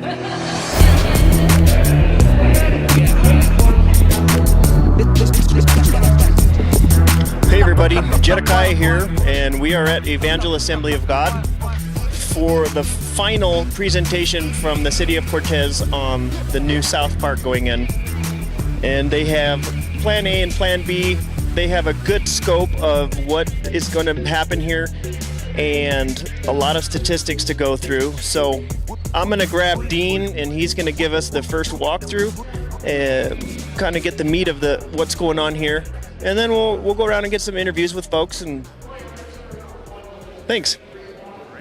Hey everybody, Jedekiah here, and we are at Evangel Assembly of God for the final presentation from the City of Cortez on the new South Park going in. And they have Plan A and Plan B. They have a good scope of what is going to happen here and a lot of statistics to go through. So I'm going to grab Dean, and he's going to give us the first walkthrough and kind of get the meat of what's going on here. And then we'll go around and get some interviews with folks. And thanks.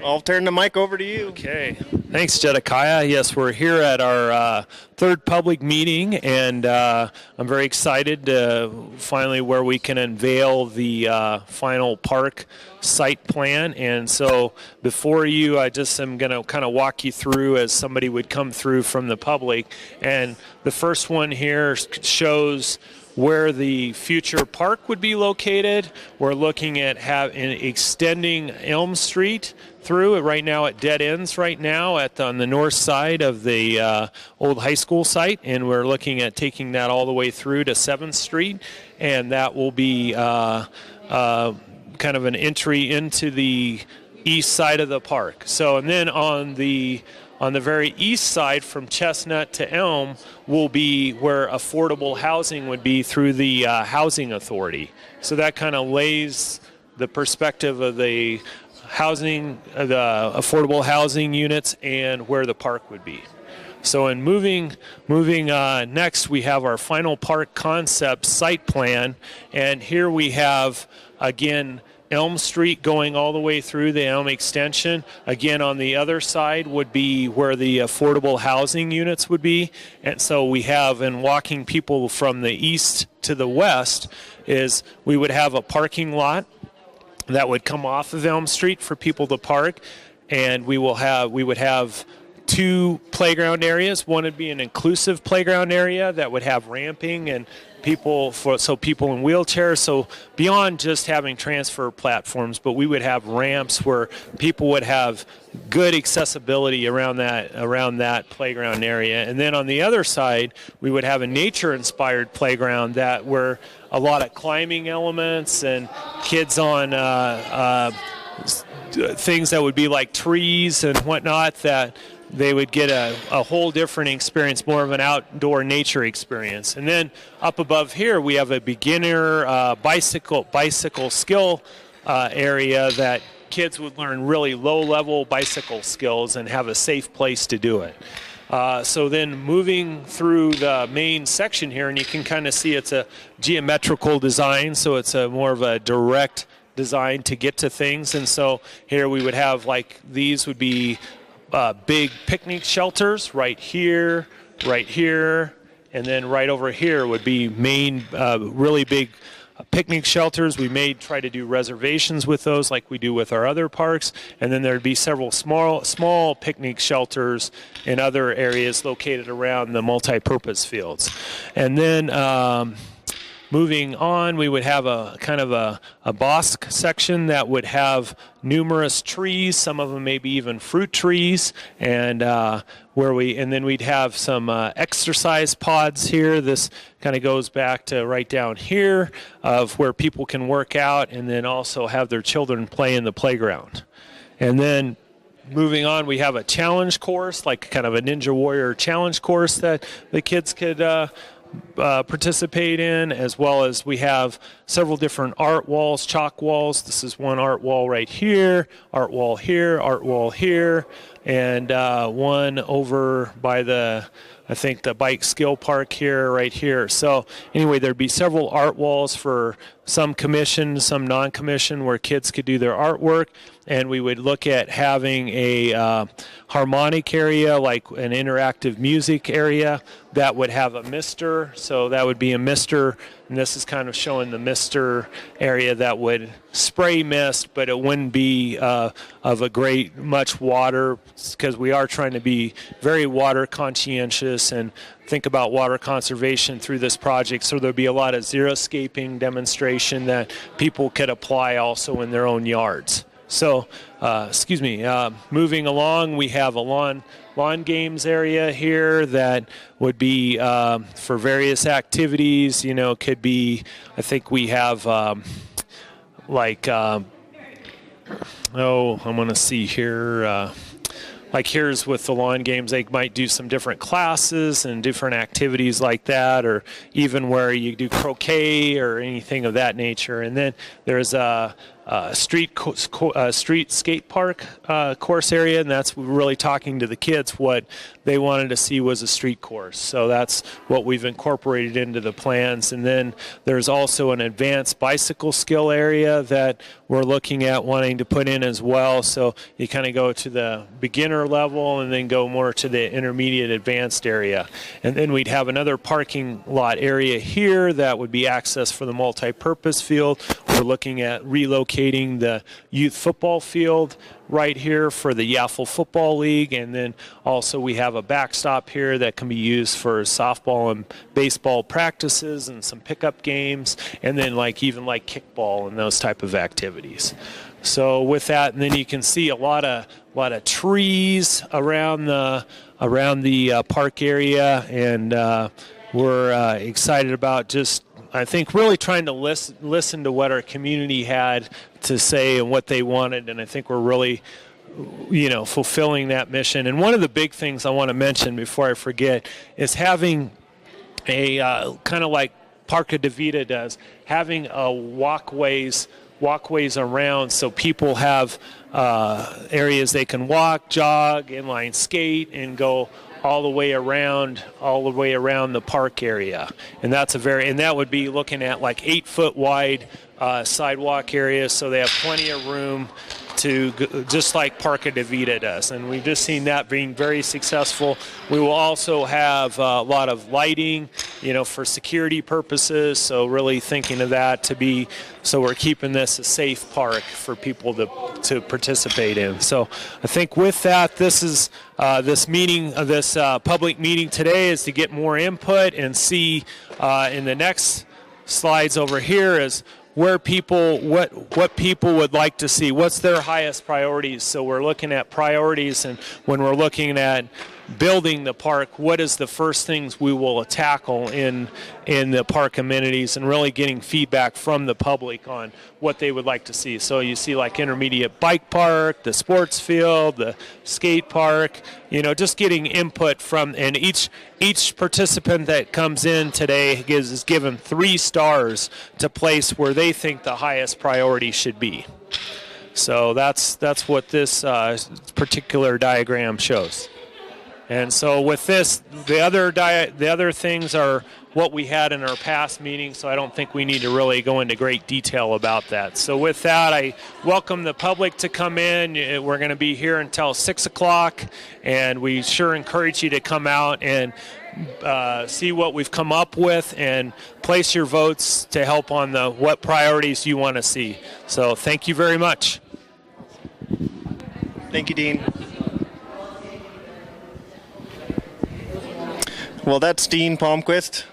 I'll turn the mic over to you. Okay. Thanks, Jedekiah. Yes, we're here at our third public meeting, and I'm very excited to finally where we can unveil the final park site plan. And so before you, I just am going to kind of walk you through as somebody would come through from the public. And the first one here shows where the future park would be located. We're looking at extending Elm Street through it. Right now it dead ends right now on the north side of the old high school site, and we're looking at taking that all the way through to 7th Street, and that will be kind of an entry into the east side of the park. So, and then on the very east side from Chestnut to Elm will be where affordable housing would be through the Housing Authority. So that kind of lays the perspective of the housing, the affordable housing units, and where the park would be. So in moving next, we have our final park concept site plan, and here we have, again, Elm Street going all the way through the Elm extension. Again, on the other side would be where the affordable housing units would be. And so we have, in walking people from the east to the west, is we would have a parking lot that would come off of Elm Street for people to park. And we would have 2 playground areas. One would be an inclusive playground area that would have ramping and people in wheelchairs. So beyond just having transfer platforms, but we would have ramps where people would have good accessibility around that playground area. And then on the other side, we would have a nature-inspired playground where a lot of climbing elements and kids on things that would be like trees and whatnot, that they would get a whole different experience, more of an outdoor nature experience. And then up above here, we have a beginner bicycle skill area that kids would learn really low-level bicycle skills and have a safe place to do it. So then moving through the main section here, and you can kind of see it's a geometrical design, so it's more of a direct design to get to things. And so here we would have, like, these would be big picnic shelters right here, and then right over here would be main really big picnic shelters. We may try to do reservations with those like we do with our other parks, and then there'd be several small picnic shelters in other areas located around the multi-purpose fields. And then moving on, we would have a kind of a bosque section that would have numerous trees, some of them maybe even fruit trees, and then we'd have some exercise pods here. This kind of goes back to right down here of where people can work out and then also have their children play in the playground. And then moving on, we have a challenge course, like kind of a Ninja Warrior challenge course that the kids could participate in, as well as we have several different art walls, chalk walls. This is one art wall right here, art wall here, and one over by the bike skill park here, right here. So anyway, there'd be several art walls for some commissioned, some non-commissioned, where kids could do their artwork. And we would look at having a harmonic area, like an interactive music area that would have a mister. So that would be a mister, and this is kind of showing the mister area that would spray mist, but it wouldn't be of a great much water, because we are trying to be very water conscientious and think about water conservation through this project. So there'll be a lot of xeriscaping demonstration that people could apply also in their own yards. So, moving along, we have a lawn games area here that would be for various activities. Could be, I think we have I want to see here. Like here's with the lawn games, they might do some different classes and different activities like that, or even where you do croquet or anything of that nature. And then there's a street skate park course area, and that's really talking to the kids. What they wanted to see was a street course, so that's what we've incorporated into the plans. And then there's also an advanced bicycle skill area that we're looking at wanting to put in as well. So you kind of go to the beginner level and then go more to the intermediate advanced area. And then we'd have another parking lot area here that would be access for the multi-purpose field. We're looking at relocating the youth football field right here for the Yaffle Football League, and then also we have a backstop here that can be used for softball and baseball practices and some pickup games, and then even kickball and those type of activities. So with that, and then you can see a lot of trees around the park area, and we're excited about just, I think, really trying to listen to what our community had to say and what they wanted, and I think we're really, fulfilling that mission. And one of the big things I want to mention before I forget is having a kind of like Parque de Vida does, having a walkways around, so people have areas they can walk, jog, inline skate, and go all the way around the park area. And that would be looking at 8-foot wide sidewalk areas, so they have plenty of room to just like Parque de Vida does, and we've just seen that being very successful. We will also have a lot of lighting, for security purposes, so really thinking of that so we're keeping this a safe park for people to participate in. So I think with that, this is this public meeting today is to get more input and see in the next slides over here is where what people would like to see, what's their highest priorities. So we're looking at priorities, and when we're looking at building the park, what is the first things we will tackle in the park amenities, and really getting feedback from the public on what they would like to see. So you see intermediate bike park, the sports field, the skate park, just getting input from, and each participant that comes in today is given 3 stars to place where they think the highest priority should be. So that's what this particular diagram shows. And so with this, the other things are what we had in our past meetings, so I don't think we need to really go into great detail about that. So with that, I welcome the public to come in. We're going to be here until 6 o'clock, and we sure encourage you to come out and see what we've come up with and place your votes to help on what priorities you want to see. So thank you very much. Thank you, Dean. Well, that's Dean Palquist,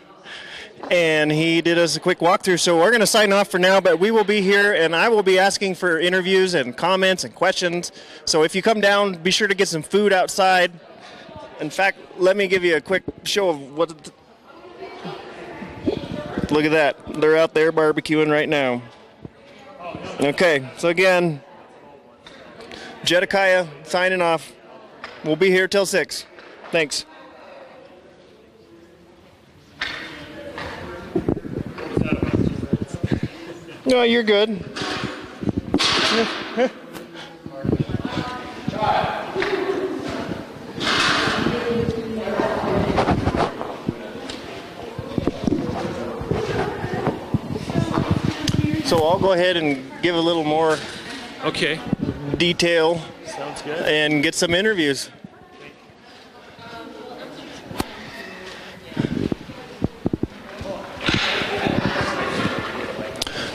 and he did us a quick walkthrough. So we're going to sign off for now, but we will be here, and I will be asking for interviews and comments and questions. So if you come down, be sure to get some food outside. In fact, let me give you a quick show of what. Look at that. They're out there barbecuing right now. Okay, so again, Jedediah signing off. We'll be here till 6. Thanks. No, you're good. So I'll go ahead and give a little more detail. Sounds good. And get some interviews.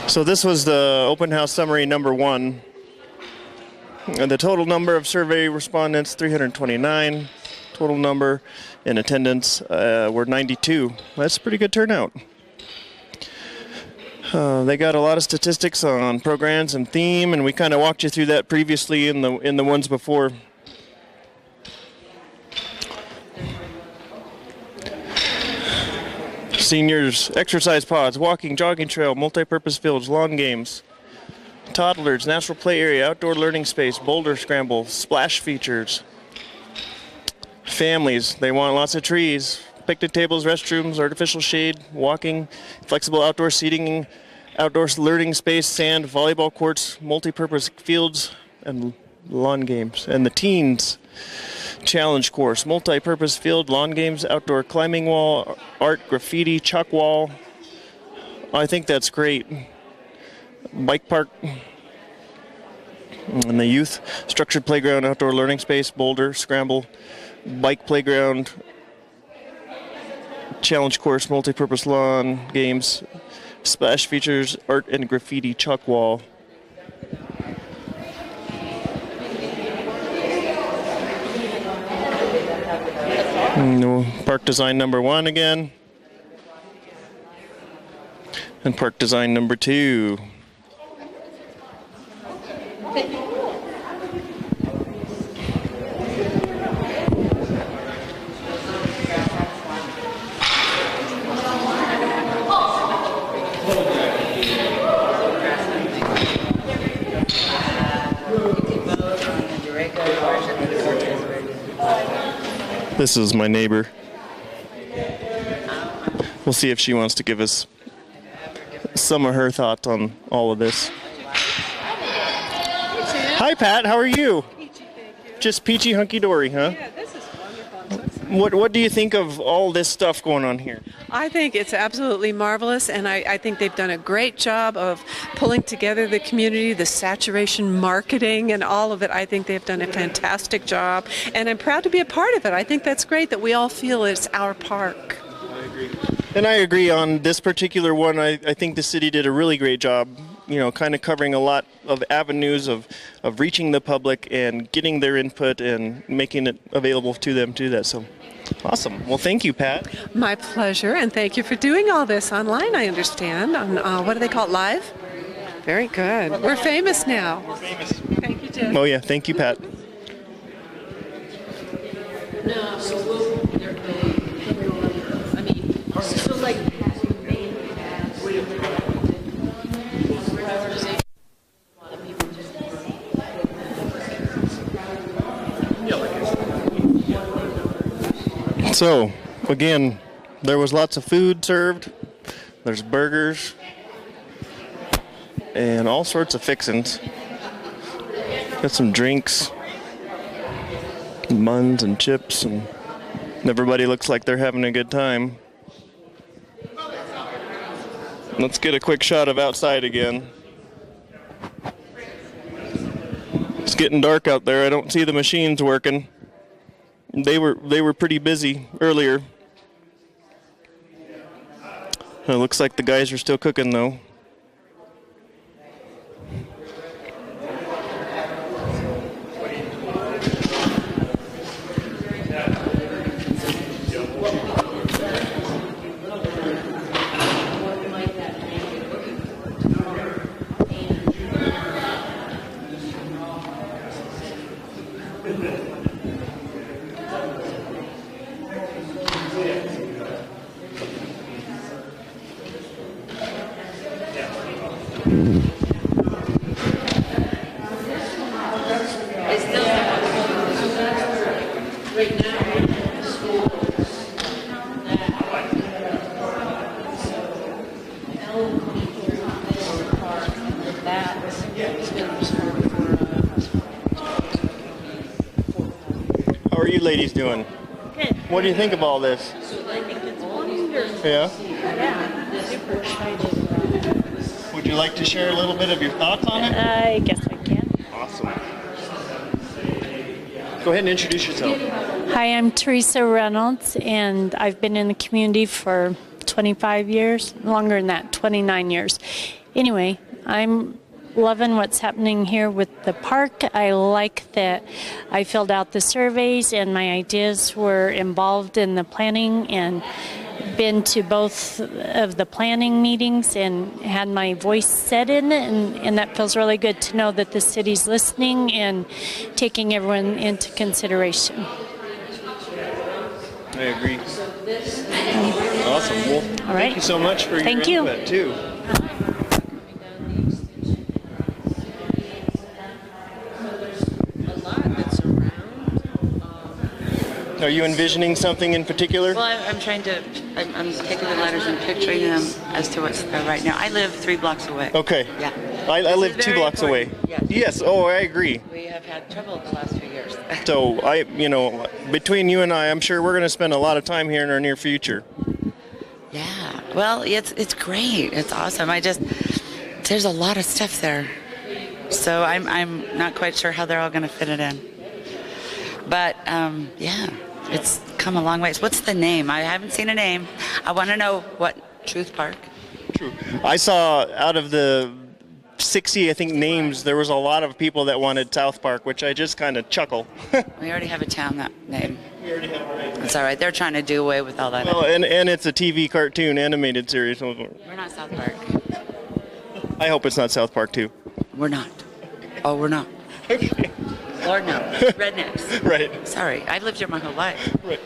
So this was the open house summary number 1. And the total number of survey respondents, 329. Total number in attendance were 92. That's a pretty good turnout. They got a lot of statistics on programs and theme, and we kind of walked you through that previously in the ones before. Seniors, exercise pods, walking, jogging trail, multi-purpose fields, lawn games. Toddlers, natural play area, outdoor learning space, boulder scramble, splash features. Families, they want lots of trees, picnic tables, restrooms, artificial shade, walking, flexible outdoor seating, outdoor learning space, sand, volleyball courts, multi-purpose fields, and lawn games. And the teens, challenge course, multi-purpose field, lawn games, outdoor climbing wall, art, graffiti, chalk wall. I think that's great. Bike park. And the youth, structured playground, outdoor learning space, boulder, scramble, bike playground, challenge course, multi-purpose lawn games, splash features, art and graffiti, chalk wall. Park design number 1 again. And park design number 2. This is my neighbor. We'll see if she wants to give us some of her thoughts on all of this. Hi, Pat. How are you? Peachy, thank you. Just peachy hunky-dory, huh? Yeah, this is wonderful. What do you think of all this stuff going on here? I think it's absolutely marvelous, and I think they've done a great job of pulling together the community, the saturation marketing, and all of it. I think they've done a fantastic job, and I'm proud to be a part of it. I think that's great that we all feel it's our park. And I agree on this particular one. I think the city did a really great job, kind of covering a lot of avenues of reaching the public and getting their input and making it available to them to do that. So awesome. Well, thank you, Pat. My pleasure, and thank you for doing all this online, I understand. On, what do they call it, live? Very good. We're famous now. We're famous. Thank you, Jim. Oh, yeah. Thank you, Pat. No, so I mean, so like So, again, there was lots of food served. There's burgers and all sorts of fixins. Got some drinks, buns and chips, and everybody looks like they're having a good time. Let's get a quick shot of outside again. It's getting dark out there. I don't see the machines working. They were pretty busy earlier. It looks like the guys are still cooking though. How are you ladies doing? Good. What do you think of all this? I think it's wonderful. Yeah? Yeah, super excited. Would you like to share a little bit of your thoughts on it? I guess I can. Awesome. Go ahead and introduce yourself. Hi, I'm Teresa Reynolds, and I've been in the community for 25 years, longer than that, 29 years. Anyway, I'm loving what's happening here with the park. I like that I filled out the surveys and my ideas were involved in the planning, and been to both of the planning meetings and had my voice set in it, and that feels really good to know that the city's listening and taking everyone into consideration. I agree. Awesome. Well, All right. thank you so much for your input, too. Are you envisioning something in particular? Well, I'm taking the letters and picturing them as to what's there right now. I live 3 blocks away. Okay. Yeah. I live 2 blocks away. Yes. Yes. Oh, I agree. We have had trouble the last few years. So between you and I, I'm sure we're going to spend a lot of time here in our near future. Yeah. Well, it's great. It's awesome. There's a lot of stuff there. So I'm not quite sure how they're all going to fit it in. But yeah, it's come a long ways. What's the name? I haven't seen a name. I want to know what Truth Park. True. I saw out of the 60, I think, names, there was a lot of people that wanted South Park, which I just kind of chuckle. We already have a town that name. We already have it. It's all right. They're trying to do away with all that. Well, and it's a TV cartoon animated series. We're not South Park. I hope it's not South Park too. We're not. Oh, we're not. Okay. Lord no. Rednecks. Right. Sorry. I've lived here my whole life. Right.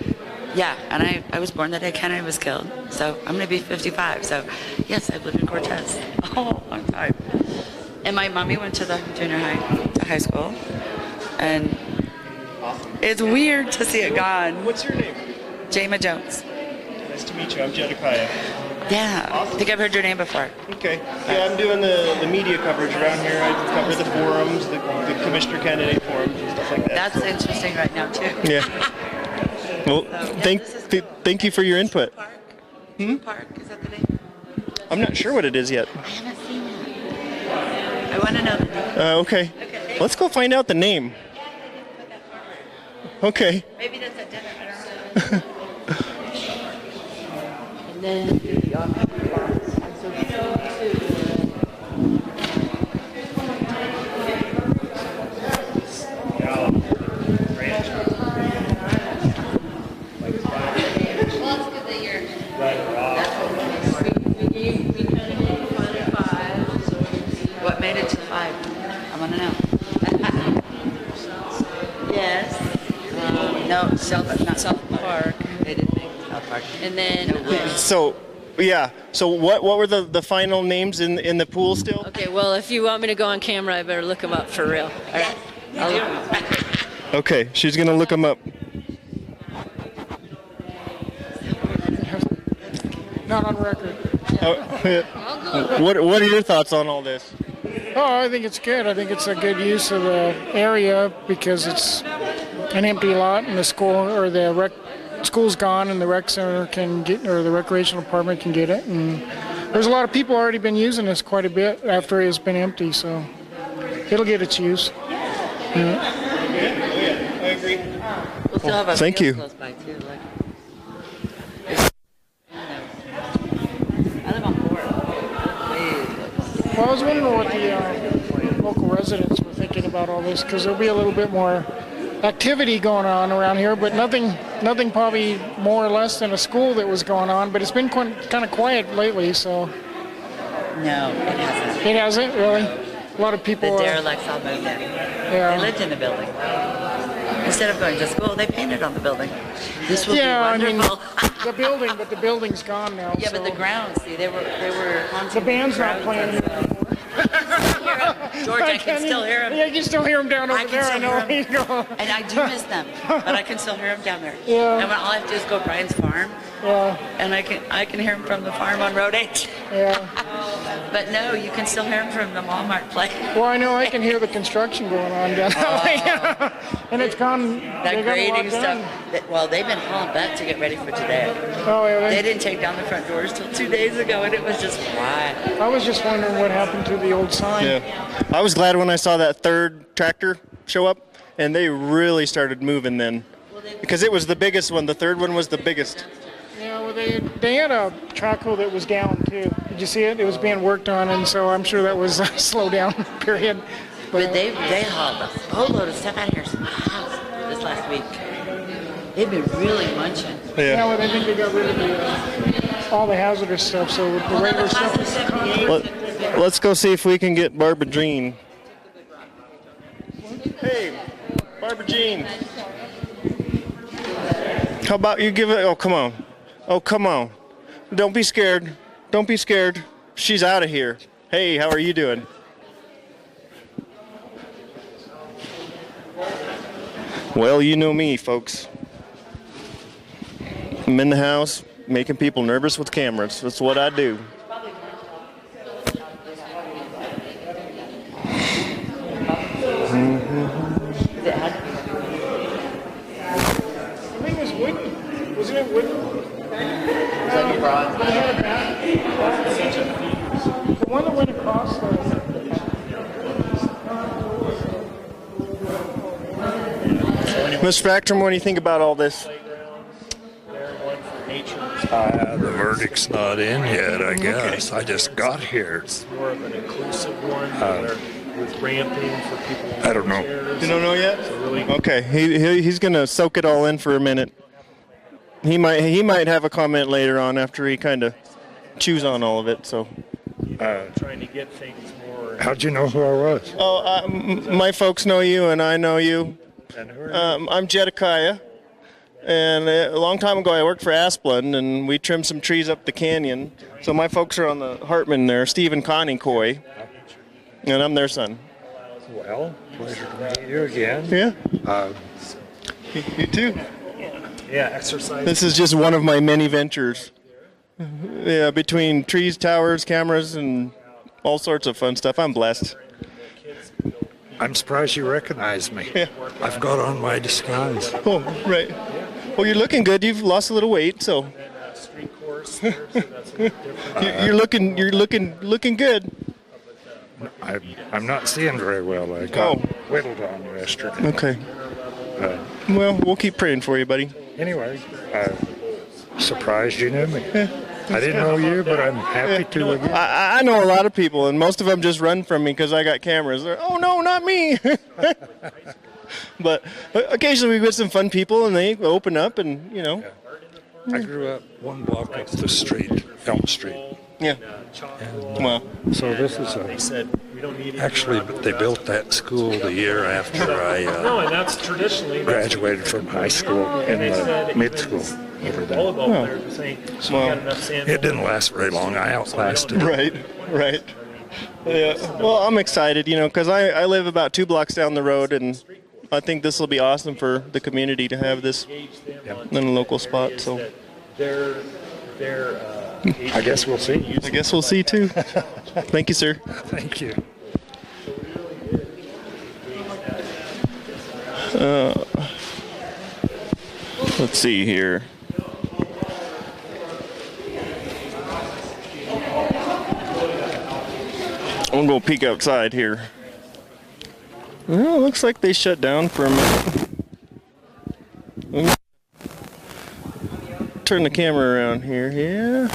Yeah, and I was born the day Kennedy was killed, so I'm going to be 55. So, yes, I've lived in Cortez a long time. And my mommy went to the junior high, to high school, and it's weird to see it gone. What's your name? Jama Jones. Nice to meet you. I'm Jedediah. Yeah, I think I've heard your name before. Okay. Yeah, I'm doing the media coverage around here. I cover the forums, the commissioner candidate forums and stuff like that. That's interesting right now, too. Yeah. Well, thank you for your input. Park? Hmm? Park, is that the name? I'm not sure what it is yet. I haven't seen it. I want to know the name. Okay. Let's go find out the name. Okay. Maybe that's at dinner. I don't know. And then what made it to 5? I want to know. Yes. No, not South Park. They didn't make South Park. And then. So, yeah. So what were the final names in the pool still? Okay, well, if you want me to go on camera, I better look them up for real. All right. Okay, she's gonna look them up. Not on record. What are your thoughts on all this? Oh, I think it's good. I think it's a good use of the area because it's an empty lot and the school or the school's gone and the rec center can get, or the recreational department can get it. And there's a lot of people already been using this quite a bit after it's been empty, so it'll get its use. Yeah. I agree. We'll still have a Thank field you. close by too. I live on 4. Well, I was wondering what the local residents were thinking about all this because there'll be a little bit more activity going on around here, but nothing probably more or less than a school that was going on. But it's been kind of quiet lately, so. No, it hasn't. It hasn't really. A lot of people. The derelicts all moved in. Yeah. They lived in the building. Instead of going to school, they painted on the building. This will Yeah, be wonderful. the building, but the building's gone now. Yeah, so. but the grounds, see, they were haunting. The band's not playing here anymore. George, I can still hear him. Yeah, you can still hear him down over there. I know. And I do miss them, but I can still hear him down there. Yeah. And when all I have to do is go to Brian's farm, Yeah, and I can hear him from the farm on Road 8. yeah. But no, you can still hear him from the Walmart place. Well, I know I can hear the construction going on down there. And it's gone. That grading stuff. Well, they've been hauling back to get ready for today. Oh, yeah. They didn't take down the front doors till 2 days ago, and it was just quiet. I was just wondering what happened to the old sign. Yeah. I was glad when I saw that third tractor show up, and they really started moving then. Because it was the biggest one. The third one was the biggest. Yeah, well, they had a trackle that was down too. Did you see it? It was being worked on, and so I'm sure that was a slowdown period. But they hauled a boatload of stuff out of here this last week. They've been really munching. Yeah, well, I think they got rid of all the hazardous stuff, so the regular stuff is Let's go see if we can get Barbara Jean. Hey, Barbara Jean. How about you give it? Oh, come on. Oh, come on. Don't be scared. Don't be scared. She's out of here. Hey, how are you doing? Well, you know me, folks. I'm in the house making people nervous with cameras. That's what I do. I think it was wooden. Wasn't it wooden? Is that you brought? The one that went across the... Mr. Factrum, what do you think about all this? The verdict's not in yet, I guess. I just got here. It's more of an inclusive one where with ramping for people. I don't know. You don't know yet? Okay, he's gonna soak it all in for a minute. He might have a comment later on after he kind of chews on all of it. So. Trying to get things more. How'd you know who I was? Oh, my folks know you, and I know you. And who are you? I'm Jedediah, and a long time ago I worked for Asplund, and we trimmed some trees up the canyon. So my folks are on the Hartman there, Steve and Connie Coy, and I'm their son. Well, pleasure to meet you again. Yeah. You too. Yeah, exercise. This is just one of my many ventures. Yeah, between trees, towers, cameras, and all sorts of fun stuff. I'm blessed. I'm surprised you recognize me. Yeah. I've got on my disguise. Oh, right. Well, you're looking good. You've lost a little weight, so Street course there, so that's a bit different. you're looking good. I'm not seeing very well. I got whittled on yesterday. Okay. Well, we'll keep praying for you, buddy. Anyway, surprised you knew me. Yeah. I didn't know you, but I'm happy to again. I know a lot of people, and most of them just run from me because I got cameras. They're, oh, no, not me. But occasionally we get some fun people, and they open up, and, you know. I grew up one block up the street, Elm Street. Yeah. Well. So this is They said we don't need actually, they built that school the year after I No, and that's traditionally graduated from high school in the mid school over there. volleyball players were saying we got enough sand. It didn't last very long. I outlasted it. Right. Yeah. Well, I'm excited, you know, because I live about 2 blocks down the road, and I think this will be awesome for the community to have this in a local spot. So I guess we'll see. I guess we'll see too. Thank you, sir. Thank you. Let's see here. I'm gonna peek outside here. Well, looks like they shut down for a minute. Let me turn the camera around here. Yeah.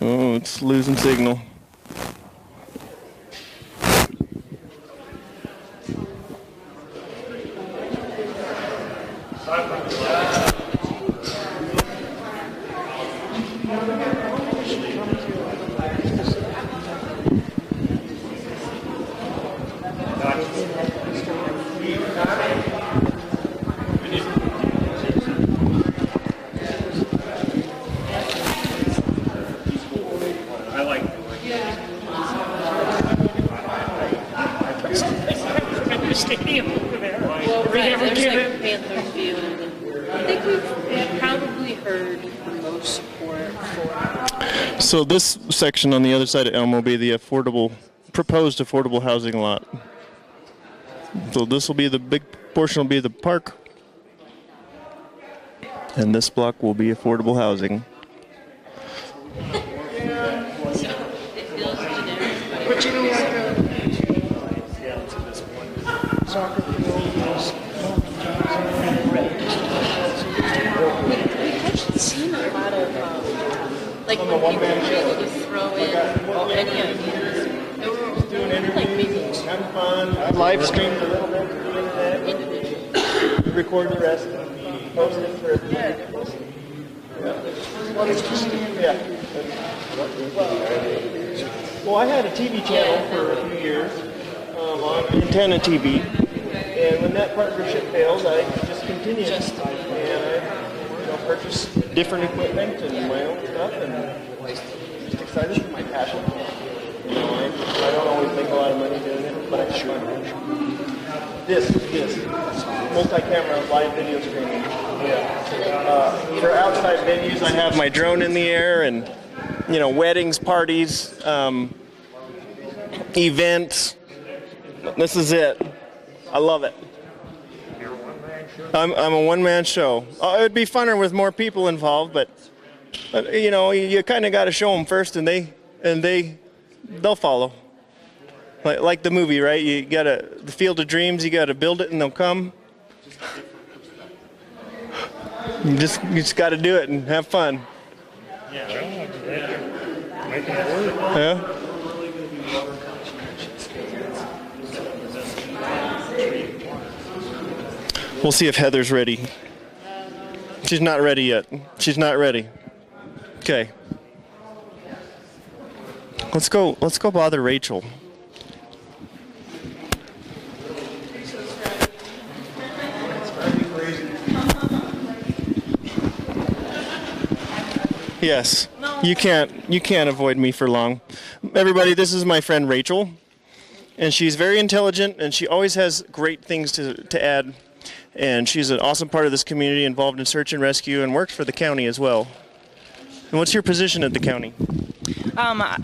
Oh, it's losing signal. Stadium over there. Well, right, there's like Panther Field. I think we've probably heard the most support for. So this section on the other side of Elm will be the proposed affordable housing lot. So this will be the big portion will be the park, and this block will be affordable housing. But you know, like soccer field, We've actually seen a lot of, like, when people were able to throw in any ideas. There were like maybe Having fun. I live streamed a little bit. individuals. record the rest and post it for everybody to listen. Yeah. Well, I had a TV channel for a few years on antenna TV, and when that partnership failed, I just continued. And I purchased different equipment and my own stuff, and just excited for my passion. I don't always make a lot of money doing it, but I try. This multi-camera live video streaming. For outside venues, I have my drone in the air, and weddings, parties, events. This is it. I love it. I'm a one-man show. It would be funner with more people involved, but you kind of got to show them first, and they'll follow. Like the movie, right? You gotta, the Field of Dreams, you gotta build it and they'll come. You just gotta do it and have fun. Yeah. We'll see if Heather's ready. She's not ready yet. She's not ready. Okay. Let's go bother Rachel. Yes, you can't avoid me for long. Everybody, this is my friend Rachel, and she's very intelligent, and she always has great things to add, and she's an awesome part of this community, involved in search and rescue, and works for the county as well. And what's your position at the county?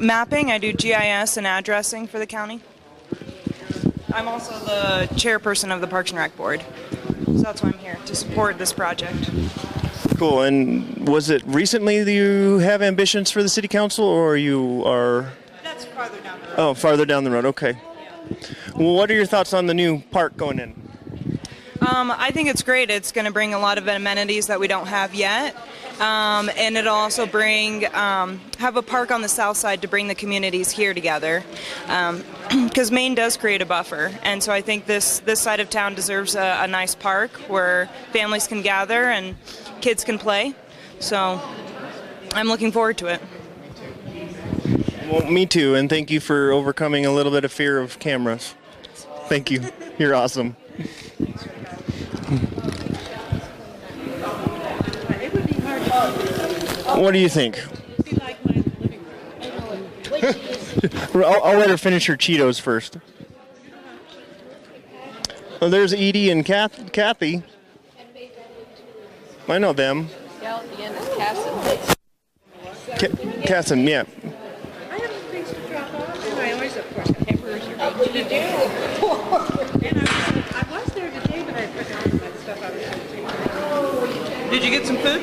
Mapping. I do GIS and addressing for the county. I'm also the chairperson of the Parks and Rec Board, so that's why I'm here, to support this project. Cool. And was it recently that you have ambitions for the city council, or you are? That's farther down the road. Oh, farther down the road. Okay. Well, what are your thoughts on the new park going in? I think it's great. It's going to bring a lot of amenities that we don't have yet. And it'll also have a park on the south side to bring the communities here together. Because Maine does create a buffer. And so I think this side of town deserves a nice park where families can gather and kids can play. So I'm looking forward to it. Well, me too. And thank you for overcoming a little bit of fear of cameras. Thank you. You're awesome. What do you think? I'll let her finish her Cheetos first. Oh, there's Edie and Kathy. I know them. Yeah, at the end is Casson. Casson, yeah. I have things to drop off, and I always, of course, papers you need to do. And I was there today, but I forgot my stuff I was going to take. Did you get some food?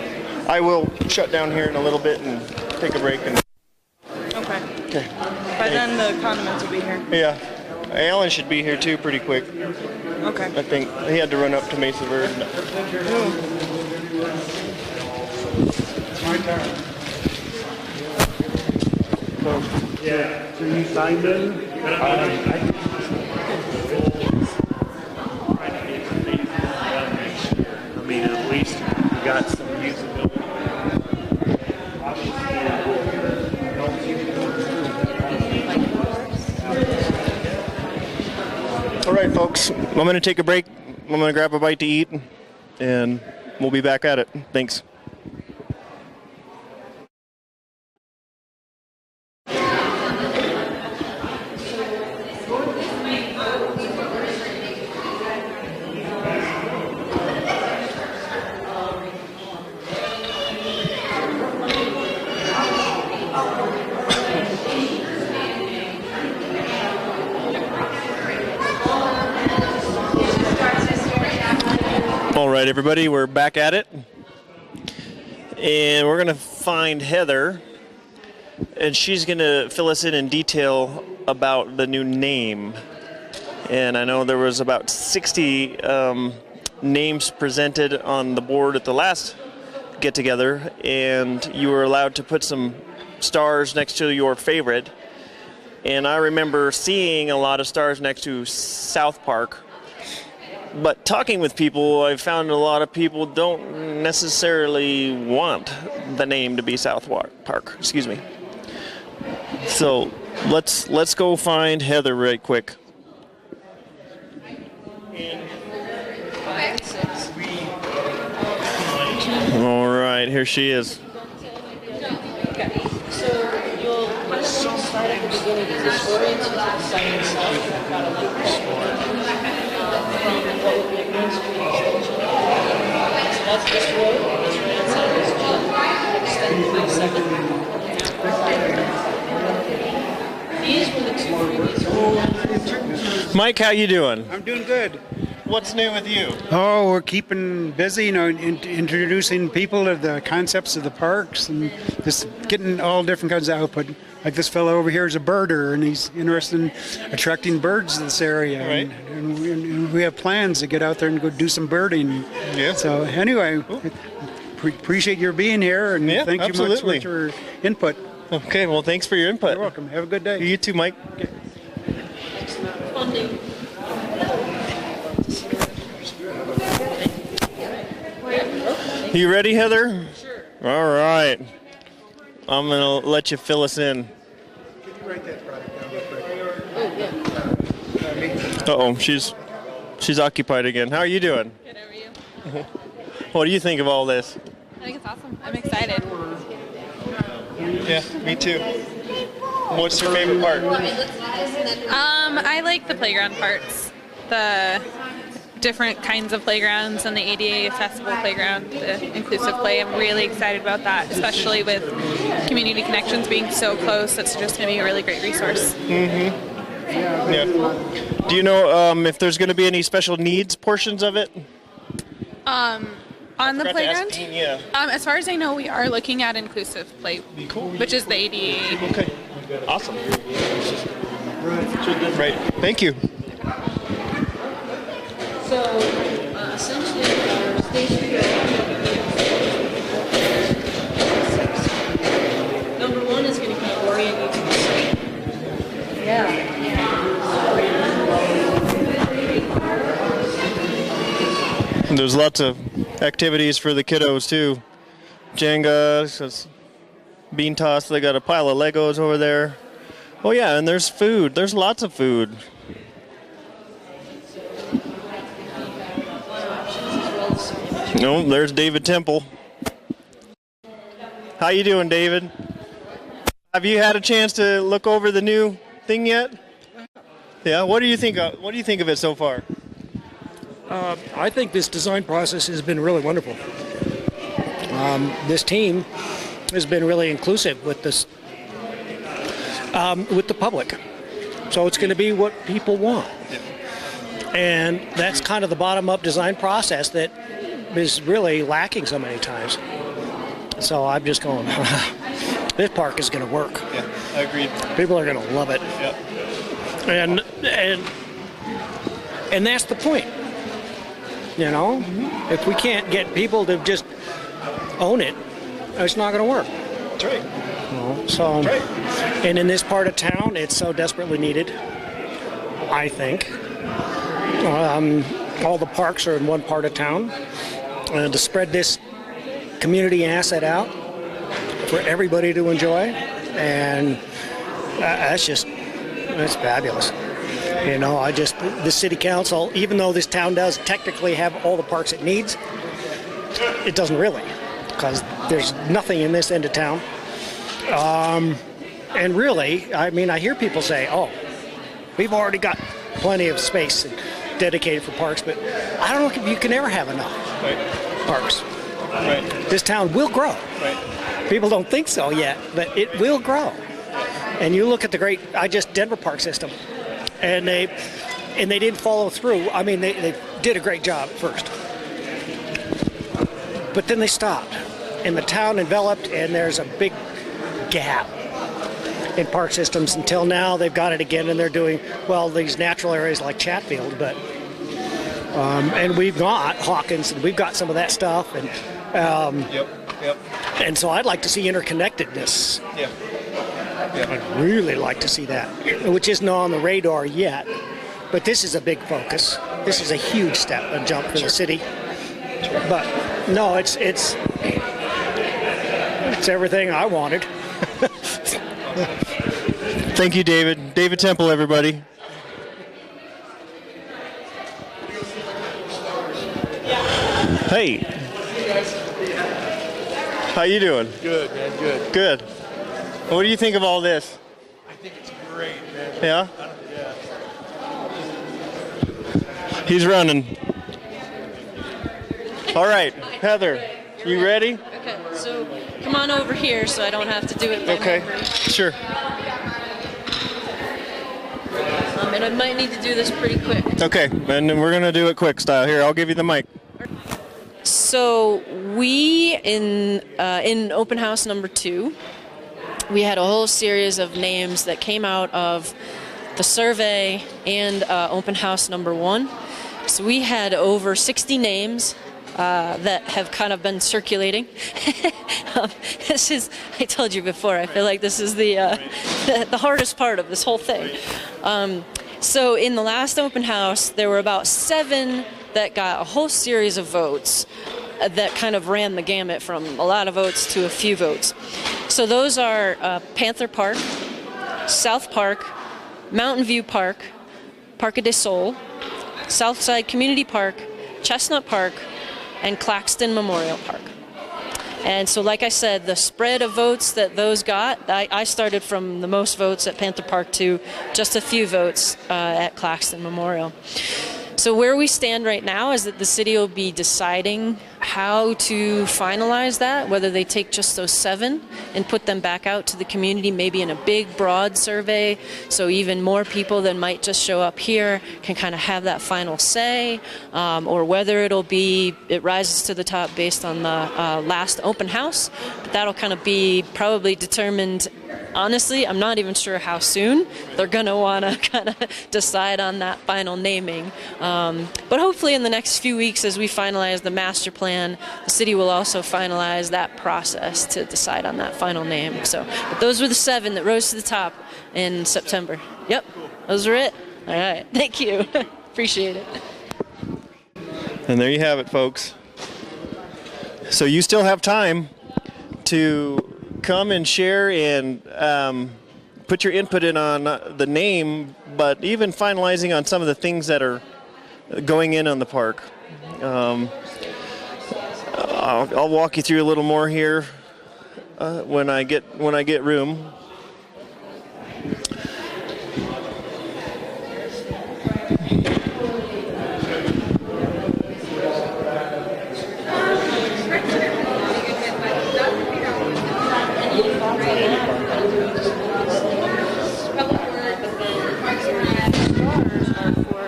I will shut down here in a little bit and take a break. Okay. By then the condiments will be here. Yeah. Alan should be here too pretty quick. Okay. I think he had to run up to Mesa Verde. It's my turn. Yeah. So you signed in? I mean, at least you got some usability. All right, folks. I'm going to take a break. I'm going to grab a bite to eat, and we'll be back at it. Thanks. All right, everybody, we're back at it, and we're going to find Heather, and she's going to fill us in detail about the new name. And I know there was about 60 names presented on the board at the last get-together, and you were allowed to put some stars next to your favorite. And I remember seeing a lot of stars next to South Park. But talking with people, I've found a lot of people don't necessarily want the name to be South Park. Excuse me. So let's go find Heather right quick. All right, here she is. So you'll start at the beginning, just orient to the science of kind of like what would be a Main Street extension. So that's this road, this right side is extended to the second. These were the two previous. Mike, how you doing? I'm doing good. What's new with you? Oh, we're keeping busy, introducing people to the concepts of the parks and just getting all different kinds of output. Like this fellow over here is a birder, and he's interested in attracting birds to this area. Right. And we have plans to get out there and go do some birding. Yeah. So anyway, appreciate your being here, and thank you much for your input. Okay, well, thanks for your input. You're welcome. Have a good day. You too, Mike. Okay. Funding. You ready, Heather? Sure. All right. I'm going to let you fill us in. Can you write that product down real quick? Uh-oh, she's occupied again. How are you doing? Good, how are you? What do you think of all this? I think it's awesome. I'm excited. Yeah, me too. What's your favorite part? I like the playground parts. The different kinds of playgrounds and the ADA accessible playground, the inclusive play. I'm really excited about that, especially with Community Connections being so close. It's just going to be a really great resource. Mm-hmm. Yeah. Do you know if there's going to be any special needs portions of it? On the playground? Yeah. As far as I know, we are looking at inclusive play, which is the ADA. Okay. Awesome. Right. Thank you. So essentially, our station number one is going to be orient you to the site. Yeah. There's lots of activities for the kiddos too. Jenga, bean toss. They got a pile of Legos over there. Oh yeah, and there's food. There's lots of food. No, there's David Temple. How you doing, David? Have you had a chance to look over the new thing yet? Yeah. What do you think? What do you think of it so far? I think this design process has been really wonderful. This team has been really inclusive with this, with the public. So it's going to be what people want. And that's kind of the bottom-up design process that is really lacking so many times. So I'm just going, this park is going to work. Yeah, I agree. People are going to love it. Yeah. And that's the point. You know, if we can't get people to just own it, it's not going to work. That's right. So, and in this part of town, it's so desperately needed, I think. All the parks are in one part of town. To spread this community asset out for everybody to enjoy, and that's fabulous. You know, the city council, even though this town does technically have all the parks it needs, it doesn't really, because there's nothing in this end of town. And really, I mean, I hear people say, oh, we've already got plenty of space dedicated for parks, but I don't know if you can ever have enough parks. Right. This town will grow. Right. People don't think so yet, but it will grow. And you look at the great Denver park system, and they didn't follow through. I mean, they did a great job at first, but then they stopped, and the town enveloped, and there's a big gap in park systems until now. They've got it again, and they're doing these natural areas like Chatfield, but and we've got Hawkins, and we've got some of that stuff, and and so I'd like to see interconnectedness. I'd really like to see that, which isn't on the radar yet, but this is a big focus. this is a huge step, a jump for the city. But no, it's everything I wanted. Thank you, David. David Temple, everybody. Hey. How you doing? Good, man, good. Good. What do you think of all this? I think it's great, man. Yeah? Yeah. He's running. All right, Heather, you ready? Okay, so come on over here so I don't have to do it by Okay, memory. sure. And I might need to do this pretty quick. Okay, and then we're gonna do it quick style. Here, I'll give you the mic. So we, in open house number 2, we had a whole series of names that came out of the survey and open house number 1. So we had over 60 names that have kind of been circulating. This is, I told you before, I feel like this is the hardest part of this whole thing. So in the last open house, there were about 7 that got a whole series of votes that kind of ran the gamut from a lot of votes to a few votes. So those are Panther Park, South Park, Mountain View Park, Parque de Sol, Southside Community Park, Chestnut Park, and Claxton Memorial Park. And so like I said, the spread of votes that those got, I started from the most votes at Panther Park to just a few votes at Claxton Memorial. So where we stand right now is that the city will be deciding how to finalize that, whether they take just those 7 and put them back out to the community, maybe in a big, broad survey, so even more people that might just show up here can kind of have that final say, or whether it rises to the top based on the last open house. But that'll kind of be probably determined. Honestly, I'm not even sure how soon they're going to want to kind of decide on that final naming. But hopefully in the next few weeks as we finalize the master plan, the city will also finalize that process to decide on that final name. But those were the 7 that rose to the top in September. Yep, those are it. All right, thank you. Appreciate it. And there you have it, folks. So you still have time to come and share and put your input in on the name, but even finalizing on some of the things that are going in on the park. I'll walk you through a little more here when I get room.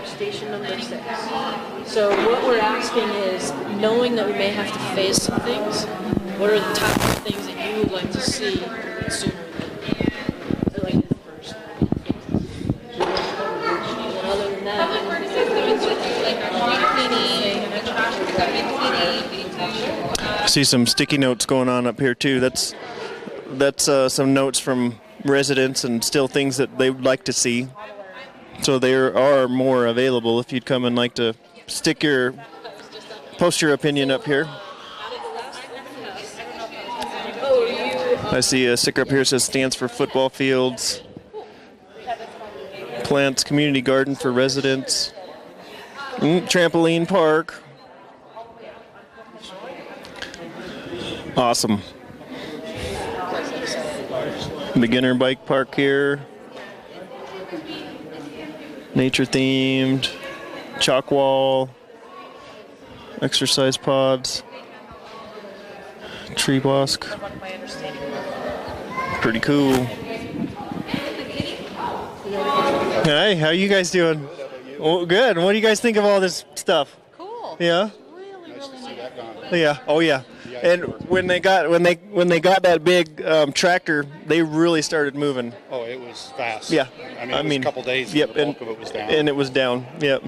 Station number 6. So what we're asking is, knowing that we may have to phase some things, what are the top things that you would like to see sooner than like first? And other than that, I see some sticky notes going on up here too. That's some notes from residents and still things that they would like to see. So there are more available if you'd come and like to post your opinion up here. I see a sticker up here that says stands for football fields, plants, community garden for residents, trampoline park. Awesome. Beginner bike park here. Nature themed, chalk wall, exercise pods, tree bosque. Pretty cool. Hey, how you guys doing? Oh, good. What do you guys think of all this stuff? Cool. Yeah. Nice to see that gone. Yeah. Oh yeah. And when they got that big tractor, they really started moving. Oh, it was fast. Yeah. I mean, it was a couple days. Yep. The bulk of it was down. And it was down. Yep.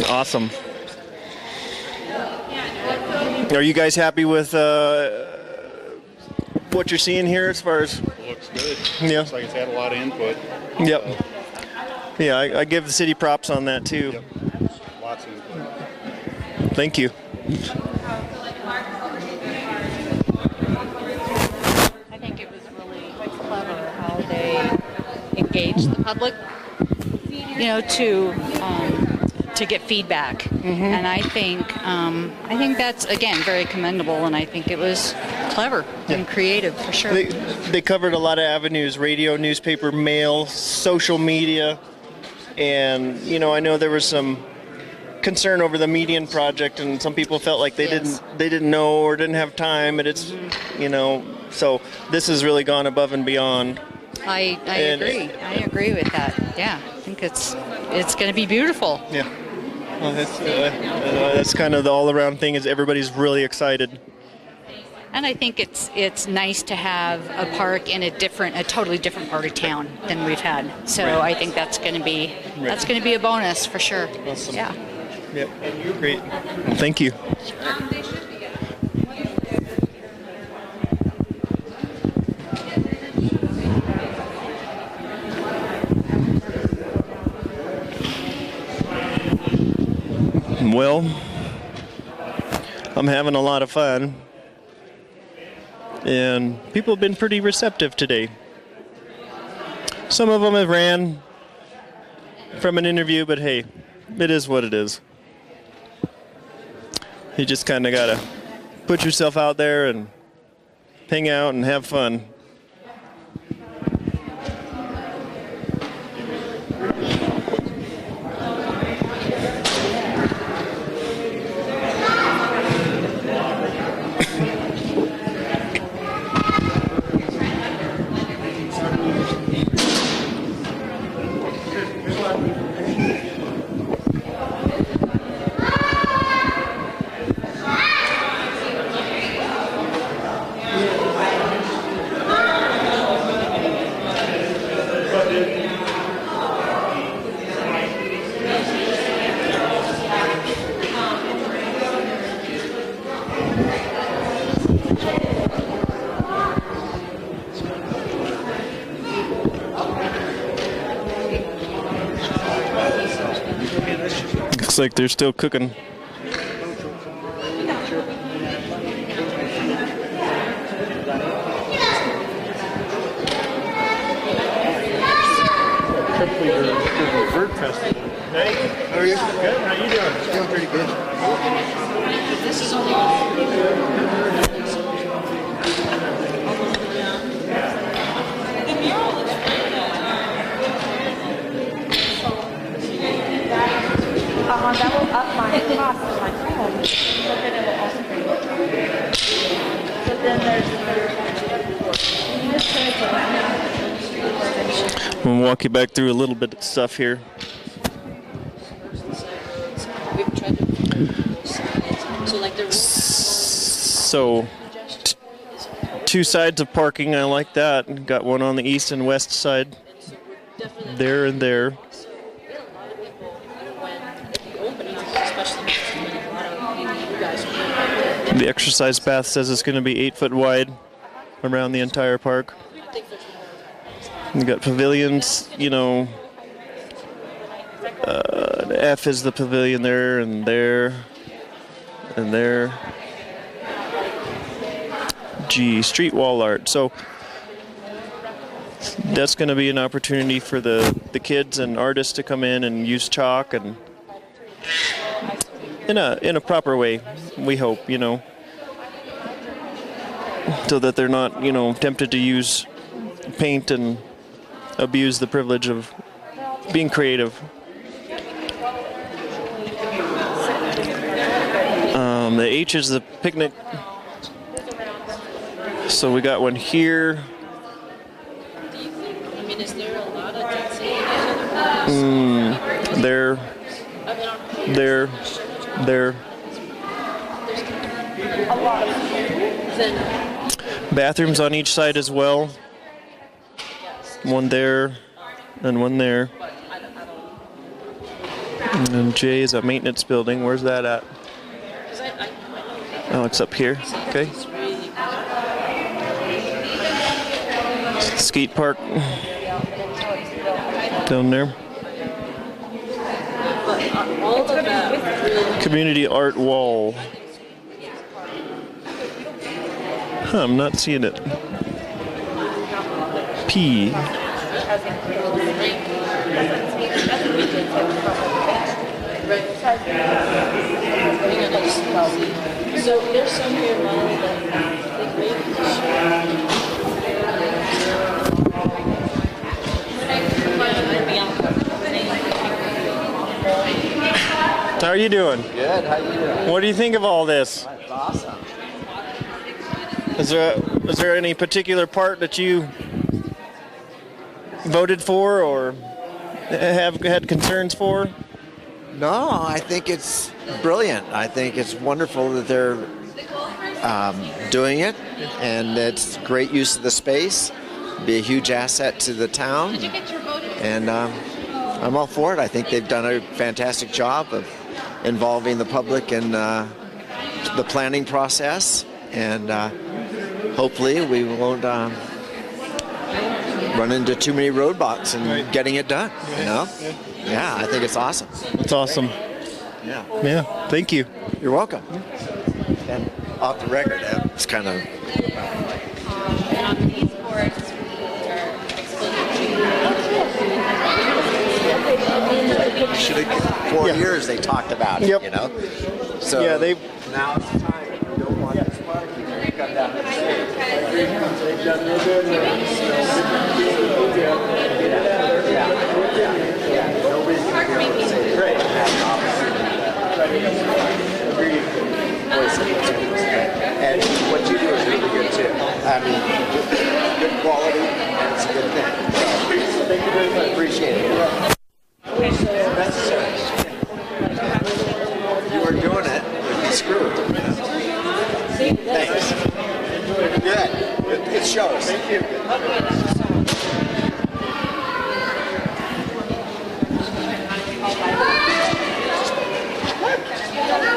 Awesome. Are you guys happy with what you're seeing here as far as? Looks good. Yeah. Looks like it's had a lot of input. Yep. Yeah, I give the city props on that too. Yep. Lots of input. Thank you. I think it was really clever how they engaged the public, to get feedback. And I think that's, again, very commendable, and I think it was clever and creative for sure. They covered a lot of avenues: radio, newspaper, mail, social media, and I know there was some concern over the median project, and some people felt like they didn't know or didn't have time, and it's so this has really gone above and beyond. I agree. I agree with that. Yeah, I think it's going to be beautiful. Yeah. Well, that's kind of the all-around thing, is everybody's really excited. And I think it's nice to have a park in a totally different part of town than we've had. So Right. I think that's going to be a bonus for sure. Awesome. Yeah. Yep. Great. Well, thank you. Well, I'm having a lot of fun, and people have been pretty receptive today. Some of them have ran from an interview, but hey, it is what it is. You just kind of got to put yourself out there and hang out and have fun. Looks like they're still cooking. Bird Festival. Hey, how are you? Good. How you doing? Doing pretty good. This is only that will up my cost of my home, but then it will also bring it. So then there's We'll walk you back through a little bit of stuff here. So, two sides of parking, I like that. Got one on the east and west side. There and there. The exercise bath says it's going to be 8 foot wide around the entire park. You got pavilions, the F is the pavilion there and there and there. G, street wall art. So that's going to be an opportunity for the kids and artists to come in and use chalk and in a proper way, we hope, so that they're not, tempted to use paint and abuse the privilege of being creative. The H is the picnic. So we got one here. There. Bathrooms on each side as well. One there and one there. And then J is a maintenance building. Where's that at? Oh, it's up here. Okay. Skate park down there. Community art wall. Huh, I'm not seeing it. P. So there's some here now How are you doing? Good. How you doing? What do you think of all this? That's awesome. Is there any particular part that you voted for or have had concerns for? No, I think it's brilliant. I think it's wonderful that they're doing it, and it's great use of the space. Be a huge asset to the town, and I'm all for it. I think they've done a fantastic job of involving the public in the planning process, and hopefully we won't run into too many roadblocks in getting it done. You know? Yeah, I think it's awesome. It's awesome. Yeah. Yeah. Thank you. You're welcome. And off the record, it's kind of. Should have 4 years they talked about it, you know. So yeah, they now it's time. If you don't want this park, you can cut down the trees. They've done no good. Great. And what you do is really good too. I mean, good quality, and it's a good thing. So, thank you very much. Appreciate it. Necessary. If you weren't doing it, you'd be screwed. Thanks. Good. It shows. Thank you.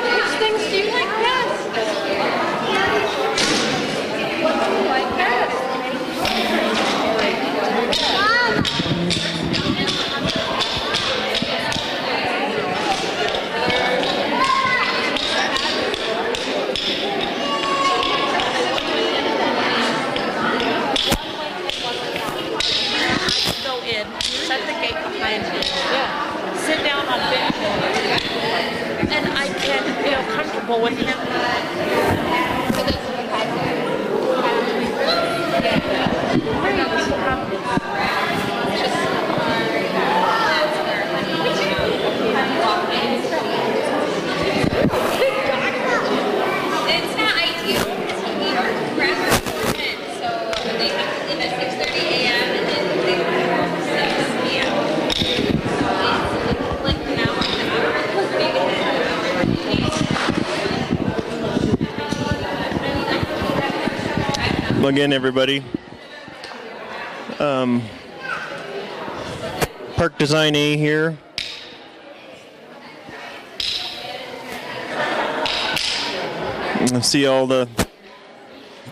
Which things do you like best? What do you like best? Go in, shut the gate behind me. Yeah. Sit down on bench. And I can feel comfortable with him. It's not ideal because he grabs her equipment, so they have to leave at 6:30 a.m. and then they go home at 6 p.m. So it's like an hour and an hour, maybe an hour. Again, everybody. Park Design A here. I see all the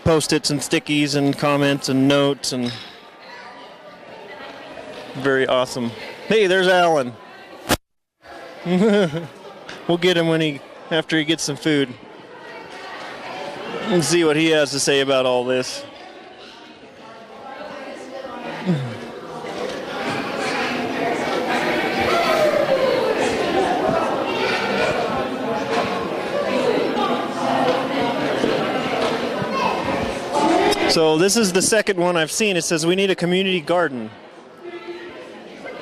post-its and stickies and comments and notes, and very awesome. Hey, there's Alan. We'll get him after he gets some food and see what he has to say about all this. So this is the second one I've seen. It says we need a community garden.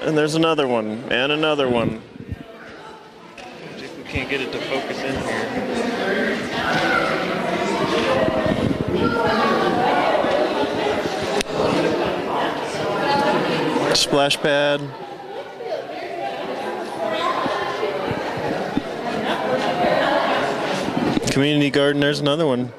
And there's another one, and another one. See if we can't get it to focus in here. Splash pad. Community garden, there's another one.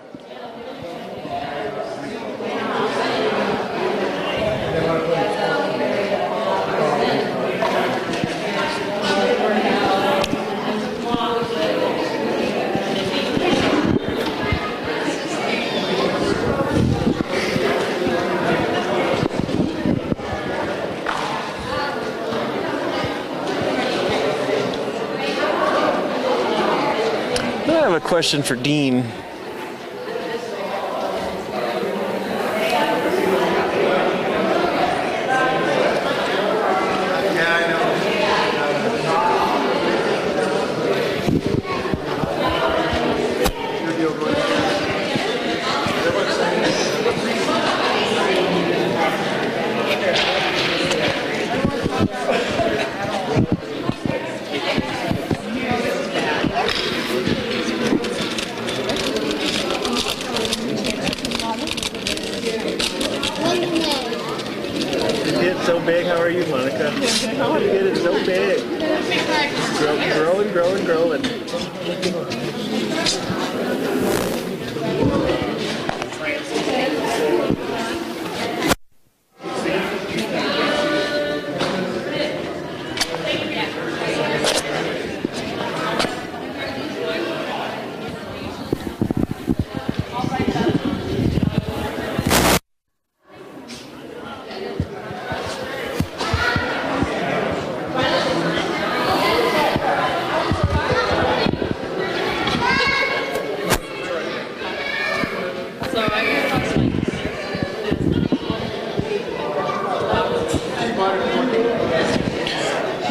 have a question for Dean. So big. How are you, Monica? Oh, the kid is so big. Growing, growing, growing.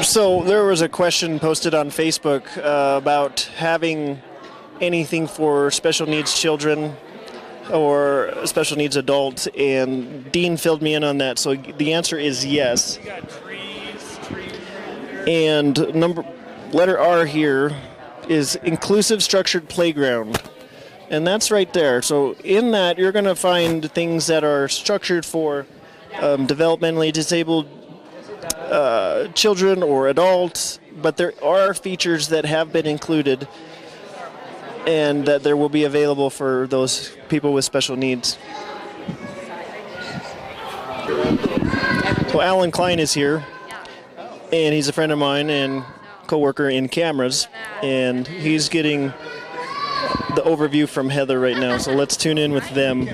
So there was a question posted on Facebook about having anything for special needs children or special needs adults, and Dean filled me in on that. So the answer is yes. And letter R here is inclusive structured playground. And that's right there. So in that, you're going to find things that are structured for developmentally disabled children or adults, but there are features that have been included and that there will be available for those people with special needs. Well, Alan Klein is here, and he's a friend of mine and co-worker in cameras, and he's getting the overview from Heather right now, so let's tune in with them.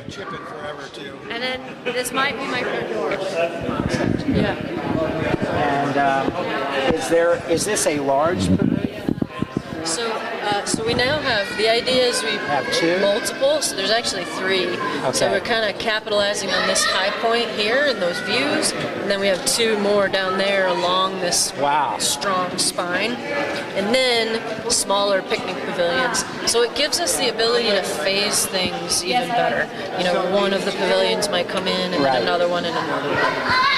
And then this might be my front door. Yeah. And is this a large pavilion? So we now have, the idea is we have two? Multiple, so there's actually three. Okay. So we're kind of capitalizing on this high point here and those views, and then we have two more down there along this strong spine, and then smaller picnic pavilions. So it gives us the ability to phase things even better. You know, one of the pavilions might come in, and then another one, and another one.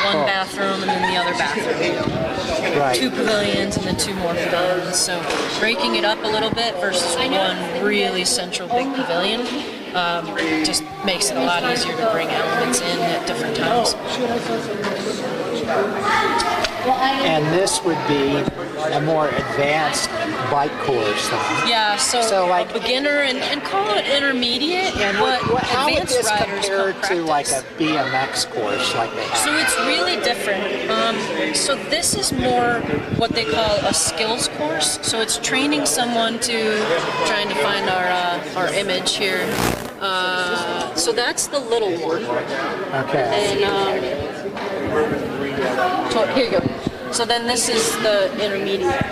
One bathroom, and then the other bathroom. Right. Two pavilions, and then two more pavilions. So breaking it up a little bit versus one really central big pavilion just makes it a lot easier to bring elements in at different times. And this would be a more advanced bike course, huh? Yeah, so like a beginner and call it intermediate, but how would advanced this riders compare come to like a BMX course like they have? So it's really different. So this is more what they call a skills course. So it's training someone trying to find our image here. So that's the little one. Okay. And here you go. So then this is the intermediate.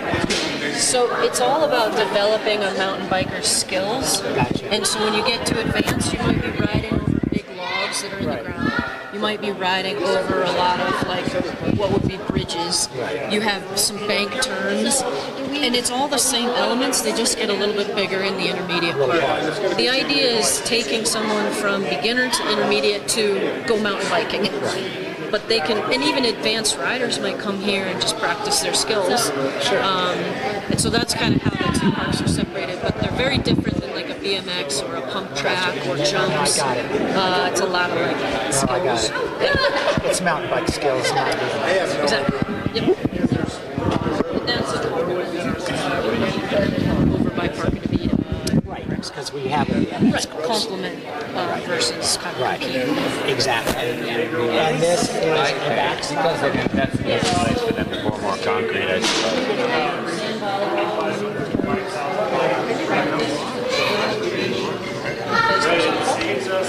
So it's all about developing a mountain biker's skills. And so when you get to advanced, you might be riding over big logs that are in the ground. You might be riding over a lot of like what would be bridges. You have some bank turns. And it's all the same elements, they just get a little bit bigger in the intermediate part. The idea is taking someone from beginner to intermediate to go mountain biking. But they can, and even advanced riders might come here and just practice their skills. And so that's kind of how the two parks are separated, but they're very different than like a BMX or a pump track or jumps. It's a lot of like skills. I got it. It's mountain bike skills, not BMX. Exactly. Yep. And that's over by Park and Avita. Right, because we have a BMX course. Complement versus kind of Exactly. And this is the backside. Because they didn't have to place for them to pour more concrete, I suppose.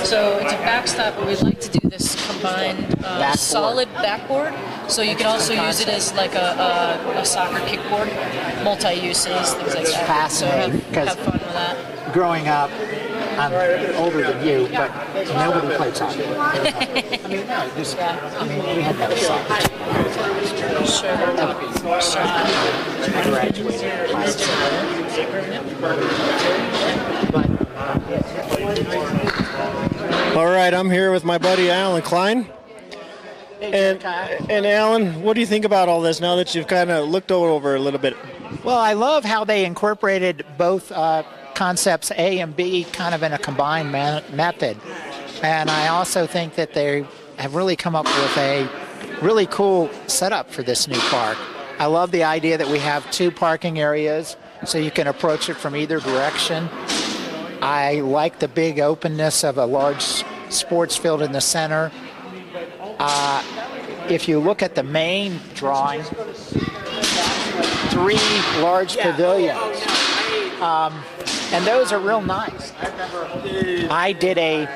So it's a backstop, we'd like to do this combined solid backboard. So you can also use it as like a soccer kickboard, multi-uses, things like that. Fascinating, So have fun with that. Growing up, I'm older than you, but nobody played soccer. We had no soccer. I graduated. All right, I'm here with my buddy Alan Klein. And Alan, what do you think about all this now that you've kind of looked over a little bit? Well, I love how they incorporated both concepts A and B kind of in a combined method. And I also think that they have really come up with a really cool setup for this new park. I love the idea that we have 2 parking areas so you can approach it from either direction. I like the big openness of a large sports field in the center. If you look at the main drawing, 3 large pavilions. And those are real nice. I did a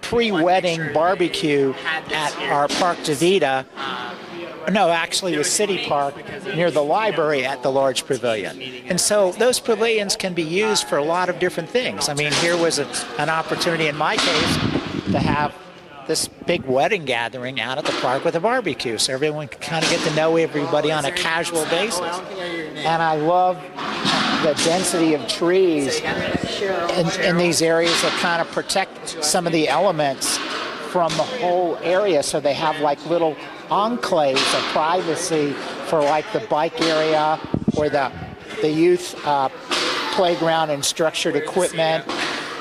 pre-wedding barbecue at our Park de Vida. No, actually it was City Park near the library at the large pavilion. And so those pavilions can be used for a lot of different things. I mean, here was an opportunity in my case to have this big wedding gathering out at the park with a barbecue, so everyone can kind of get to know everybody on a casual basis. And I love the density of trees in these areas that kind of protect some of the elements from the whole area, so they have like little enclaves of privacy for like the bike area or the youth playground and structured equipment.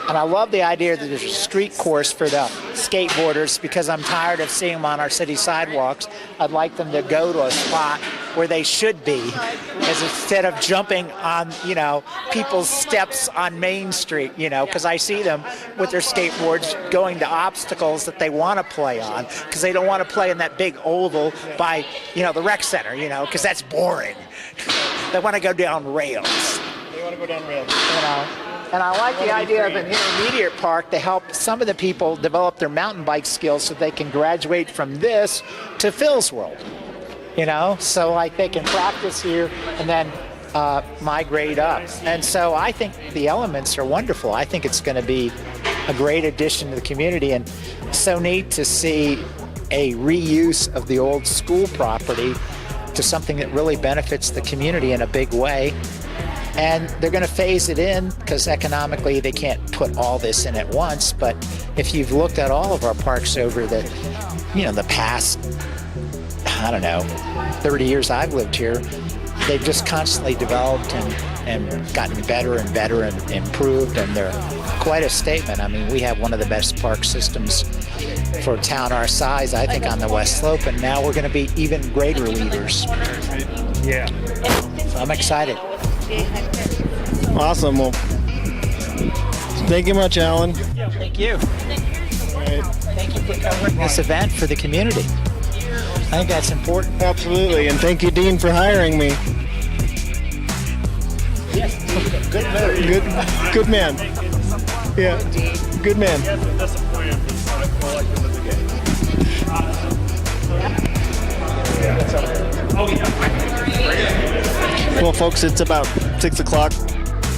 And I love the idea that there's a street course for the skateboarders, because I'm tired of seeing them on our city sidewalks. I'd like them to go to a spot where they should be, as instead of jumping on, people's steps on Main Street, because I see them with their skateboards going to obstacles that they want to play on, because they don't want to play in that big oval by, the rec center, because that's boring. They want to go down rails. They want to go down rails. And I like the idea of an intermediate park to help some of the people develop their mountain bike skills so they can graduate from this to Phil's World. So like they can practice here and then migrate up. And so I think the elements are wonderful. I think it's going to be a great addition to the community, and so neat to see a reuse of the old school property to something that really benefits the community in a big way. And they're going to phase it in because economically they can't put all this in at once. But if you've looked at all of our parks over the past, 30 years I've lived here, they've just constantly developed and gotten better and better and improved. And they're quite a statement. I mean, we have one of the best park systems for a town our size, I think, on the West Slope. And now we're going to be even greater leaders. Yeah. So I'm excited. Awesome. Well, thank you much, Alan. Thank you. Thank you for covering this event for the community. I think that's important. Absolutely. And thank you, Dean, for hiring me. Yes. Good move. Good man. Yeah. Good man. Well, folks, it's about 6 o'clock,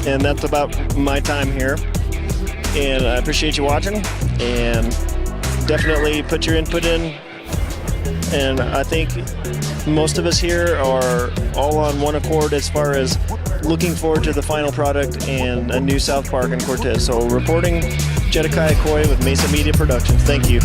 and that's about my time here. And I appreciate you watching, and definitely put your input in. And I think most of us here are all on one accord as far as looking forward to the final product and a new South Park in Cortez. So reporting, Jedediah Coy with Mesa Media Productions. Thank you.